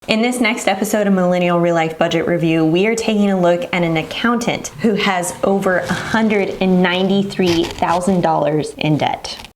In this next episode of Millennial Real Life Budget Review, we are taking a look at an accountant who has over $193,000 in debt.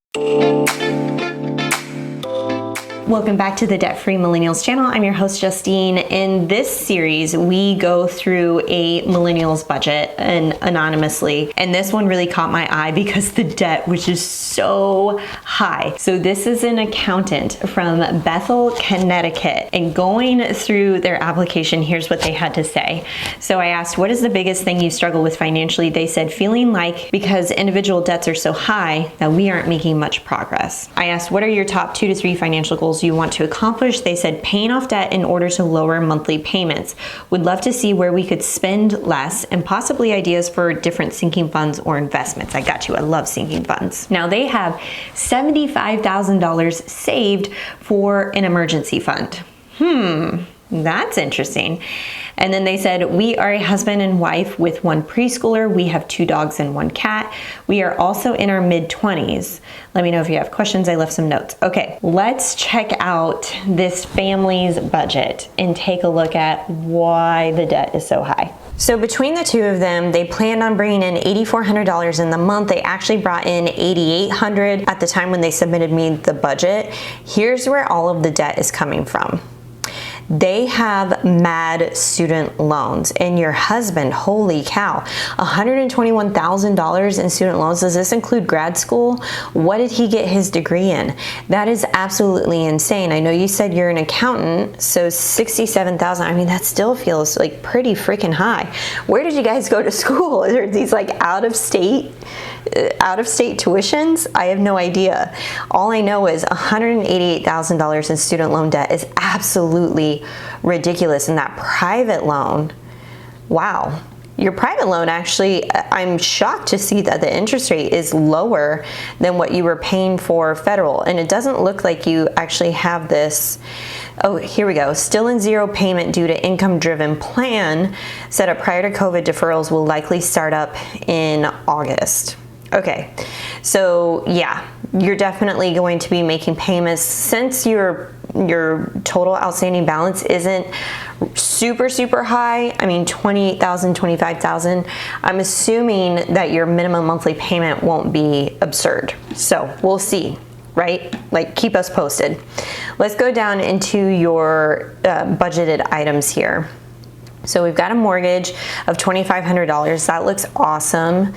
Welcome back to the Debt-Free Millennials channel. I'm your host, Justine. In this series, we go through a millennials budget and anonymously. And this one really caught my eye because the debt was just so high. So this is an accountant from Bethel, Connecticut. And going through their application, here's what they had to say. So I asked, what is the biggest thing you struggle with financially? They said, feeling like because individual debts are so high that we aren't making much progress. I asked, what are your top 2 to 3 financial goals you want to accomplish? They said paying off debt in order to lower monthly payments. Would love to see where we could spend less and possibly ideas for different sinking funds or investments. I got you. I love sinking funds. Now they have $75,000 saved for an emergency fund. That's interesting. And then they said, we are a husband and wife with 1 preschooler. We have 2 dogs and 1 cat. We are also in our mid-20s. Let me know if you have questions. I left some notes. Okay, let's check out this family's budget and take a look at why the debt is so high. So between the two of them, they planned on bringing in $8,400 in the month. They actually brought in $8,800 at the time when they submitted me the budget. Here's where all of the debt is coming from. They have mad student loans, and your husband, holy cow, $121,000 in student loans. Does this include grad school? What did he get his degree in? That is absolutely insane. I know you said you're an accountant, so $67,000. I mean, that still feels like pretty freaking high. Where did you guys go to school? Are these like out of state tuitions? I have no idea. All I know is $188,000 in student loan debt is absolutely ridiculous. And that private loan, wow. Your private loan, actually, I'm shocked to see that the interest rate is lower than what you were paying for federal. And it doesn't look like you actually have this. Oh, here we go. Still in zero payment due to income-driven plan set up prior to COVID. Deferrals will likely start up in August. Okay, so yeah, you're definitely going to be making payments since your total outstanding balance isn't super high. I mean, $28,000, $25,000. I'm assuming that your minimum monthly payment won't be absurd. So we'll see, right? Like, keep us posted. Let's go down into your budgeted items here. So we've got a mortgage of $2,500. That looks awesome.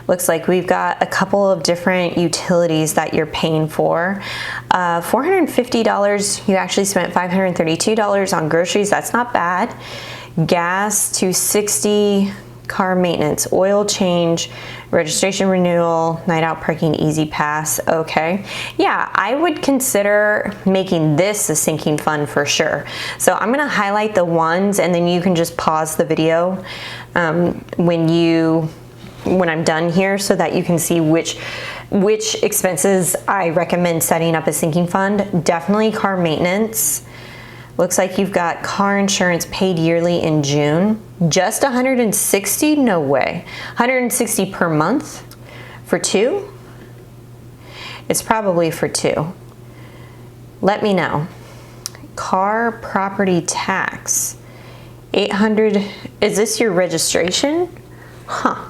Looks like we've got a couple of different utilities that you're paying for. $450, you actually spent $532 on groceries. That's not bad. Gas, $260, car maintenance, oil change, registration renewal, night out parking, easy pass. Okay. Yeah, I would consider making this a sinking fund for sure. So I'm going to highlight the ones and then you can just pause the video when I'm done here so that you can see which expenses I recommend setting up a sinking fund. Definitely car maintenance. Looks like you've got car insurance paid yearly in June. Just $160? No way. $160 per month for 2? It's probably for 2. Let me know. Car property tax. $800. Is this your registration? Huh.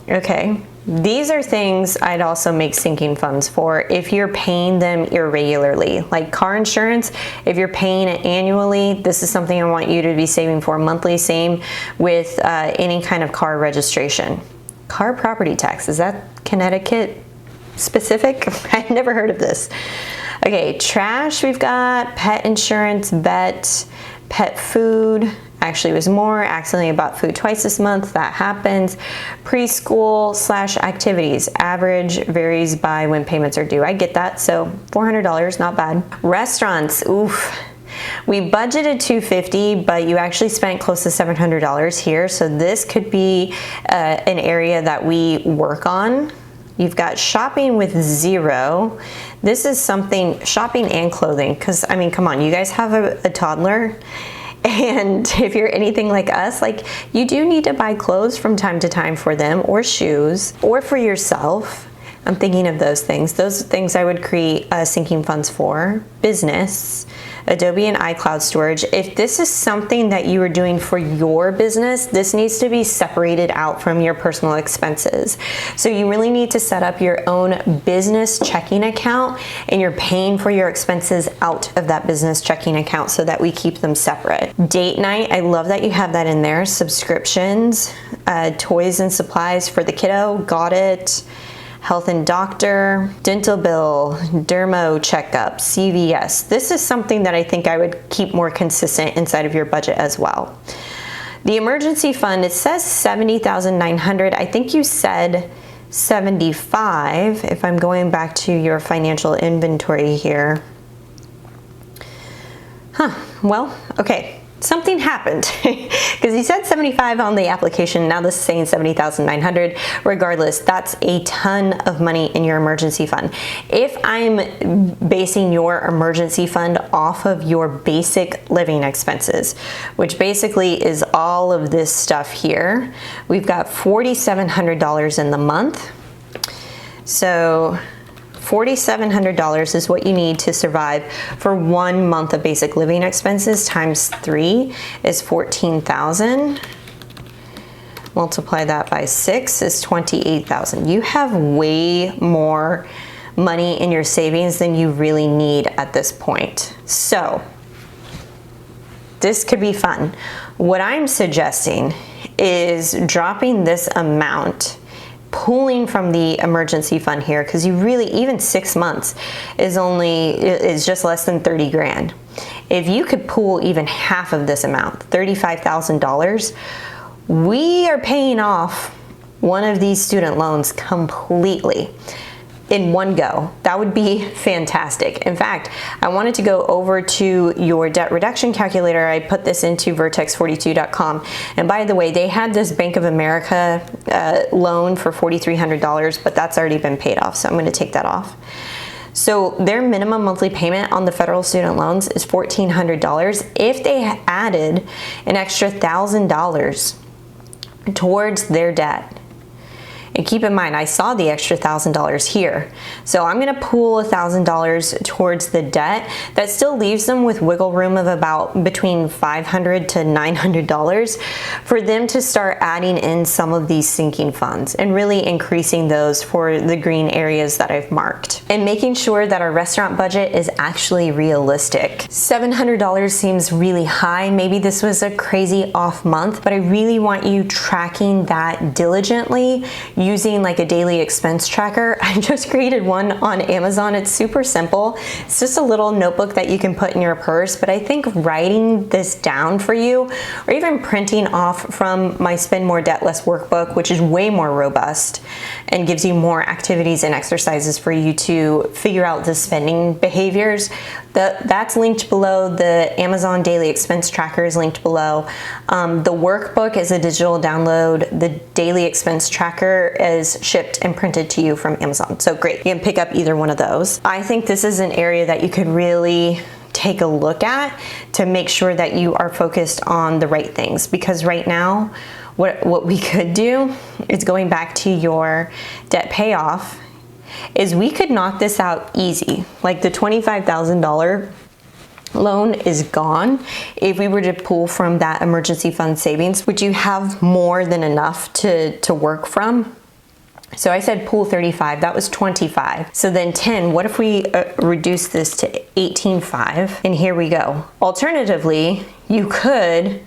Okay, these are things I'd also make sinking funds for if you're paying them irregularly. Like car insurance, if you're paying it annually, this is something I want you to be saving for monthly. Same with any kind of car registration. Car property tax, is that Connecticut specific? I've never heard of this. Okay, trash, we've got pet insurance, vet, pet food. Actually, it was more. Accidentally bought food twice this month. That happens. Preschool/activities. Average varies by when payments are due. I get that. So $400, not bad. Restaurants. Oof. We budgeted $250, but you actually spent close to $700 here. So this could be an area that we work on. You've got shopping with 0. This is something, shopping and clothing, because I mean, come on, you guys have a toddler. And if you're anything like us, like you do need to buy clothes from time to time for them, or shoes, or for yourself. I'm thinking of those things. Those things I would create sinking funds for. Business. Adobe and iCloud storage. If this is something that you are doing for your business, this needs to be separated out from your personal expenses. So you really need to set up your own business checking account, and you're paying for your expenses out of that business checking account so that we keep them separate. Date night, I love that you have that in there. Subscriptions, toys and supplies for the kiddo, got it. Health and doctor, dental bill, dermo checkup, CVS. This is something that I think I would keep more consistent inside of your budget as well. The emergency fund, it says $70,900. I think you said 75 if I'm going back to your financial inventory here. Well, okay. Something happened because he said 75 on the application. Now this is saying 70,900. Regardless, that's a ton of money in your emergency fund. If I'm basing your emergency fund off of your basic living expenses, which basically is all of this stuff here, we've got $4,700 in the month. So $4,700 is what you need to survive for 1 month of basic living expenses. Times 3 is 14,000. Multiply that by 6 is 28,000. You have way more money in your savings than you really need at this point. So this could be fun. What I'm suggesting is dropping this amount, pulling from the emergency fund here, because you really, even 6 months is just less than 30 grand. If you could pull even half of this amount, $35,000, we are paying off one of these student loans completely in one go. That would be fantastic. In fact, I wanted to go over to your debt reduction calculator. I put this into vertex42.com. And by the way, they had this Bank of America loan for $4,300, but that's already been paid off. So I'm going to take that off. So their minimum monthly payment on the federal student loans is $1,400. If they added an extra $1,000 towards their debt, and keep in mind, I saw the extra $1,000 here. So I'm gonna pool $1,000 towards the debt. That still leaves them with wiggle room of about between $500 to $900 for them to start adding in some of these sinking funds and really increasing those for the green areas that I've marked. And making sure that our restaurant budget is actually realistic. $700 seems really high. Maybe this was a crazy off month, but I really want you tracking that diligently, using like a daily expense tracker. I just created one on Amazon. It's super simple. It's just a little notebook that you can put in your purse, but I think writing this down for you, or even printing off from my Spend More Debt Less workbook, which is way more robust and gives you more activities and exercises for you to figure out the spending behaviors. That's linked below. The Amazon daily expense tracker is linked below. The workbook is a digital download. The daily expense tracker is shipped and printed to you from Amazon. So great, you can pick up either one of those. I think this is an area that you could really take a look at to make sure that you are focused on the right things, because right now what we could do is, going back to your debt payoff, is we could knock this out easy. Like the $25,000 loan is gone if we were to pull from that emergency fund savings, which you have more than enough to work from. So I said pool 35, that was 25. So then 10, what if we reduce this to 18.5? And here we go. Alternatively, you could,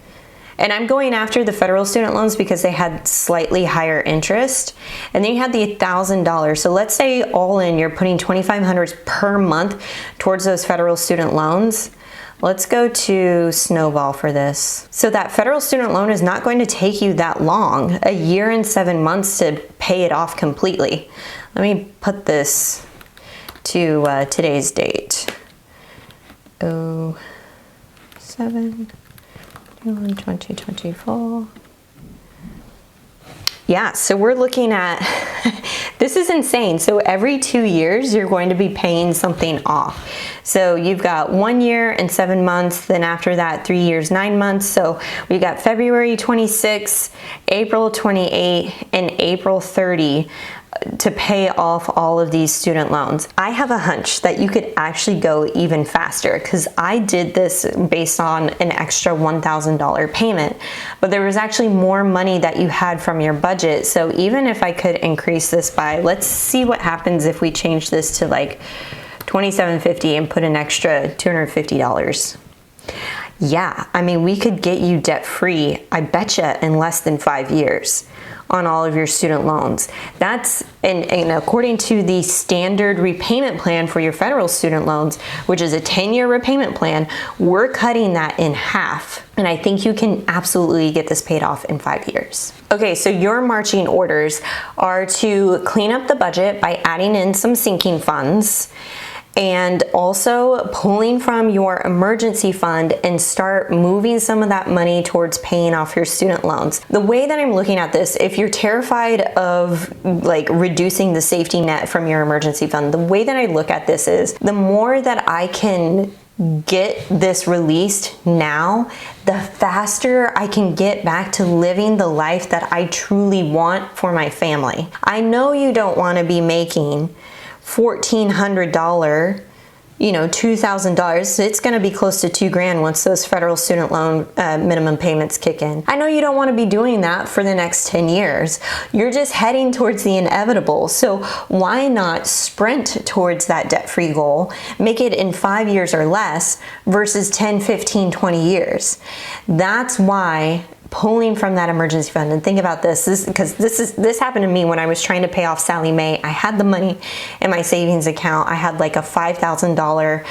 and I'm going after the federal student loans because they had slightly higher interest. And then you had the $1,000. So let's say all in, you're putting $2,500 per month towards those federal student loans. Let's go to Snowball for this. So that federal student loan is not going to take you that long, a year and 7 months to pay it off completely. Let me put this to today's date. 07/2024. Yeah, so we're looking at, this is insane. So every 2 years, you're going to be paying something off. So you've got 1 year and 7 months, then after that, 3 years, 9 months. So we've got February 26, April 28, and April 30 to pay off all of these student loans. I have a hunch that you could actually go even faster, because I did this based on an extra $1,000 payment, but there was actually more money that you had from your budget. So even if I could increase this by, let's see what happens if we change this to like $2,750 and put an extra $250. Yeah, I mean, we could get you debt free, I betcha, in less than 5 years on all of your student loans. That's, and according to the standard repayment plan for your federal student loans, which is a 10-year repayment plan, we're cutting that in half. And I think you can absolutely get this paid off in 5 years. Okay, so your marching orders are to clean up the budget by adding in some sinking funds, and also pulling from your emergency fund and start moving some of that money towards paying off your student loans. The way that I'm looking at this, if you're terrified of like reducing the safety net from your emergency fund, the way that I look at this is the more that I can get this released now, the faster I can get back to living the life that I truly want for my family. I know you don't want to be making $1,400, $2,000. It's going to be close to $2,000 once those federal student loan minimum payments kick in. I know you don't want to be doing that for the next 10 years. You're just heading towards the inevitable. So why not sprint towards that debt-free goal, make it in 5 years or less versus 10, 15, 20 years. That's why pulling from that emergency fund, and think about this, because this happened to me when I was trying to pay off Sallie Mae. I had the money in my savings account. I had like a $5,000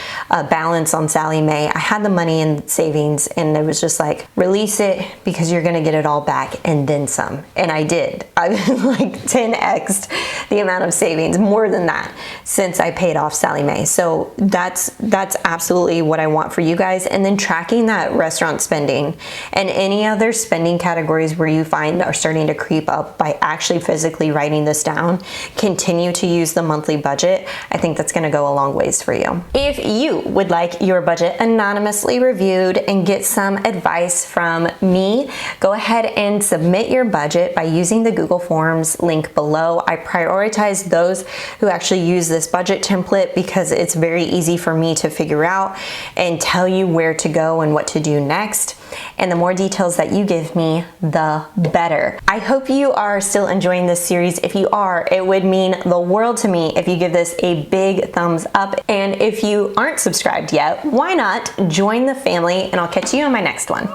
balance on Sallie Mae. I had the money in savings, and it was just like, release it because you're gonna get it all back and then some. And I did. I like 10x'd the amount of savings, more than that, since I paid off Sallie Mae. So that's absolutely what I want for you guys. And then tracking that restaurant spending and any other spending categories where you find are starting to creep up, by actually physically writing this down. Continue to use the monthly budget. I think that's going to go a long ways for you. If you would like your budget anonymously reviewed and get some advice from me, go ahead and submit your budget by using the Google Forms link below. I prioritize those who actually use this budget template because it's very easy for me to figure out and tell you where to go and what to do next. And the more details that you give me, the better. I hope you are still enjoying this series. If you are, it would mean the world to me if you give this a big thumbs up. And if you aren't subscribed yet, why not join the family? And I'll catch you on my next one.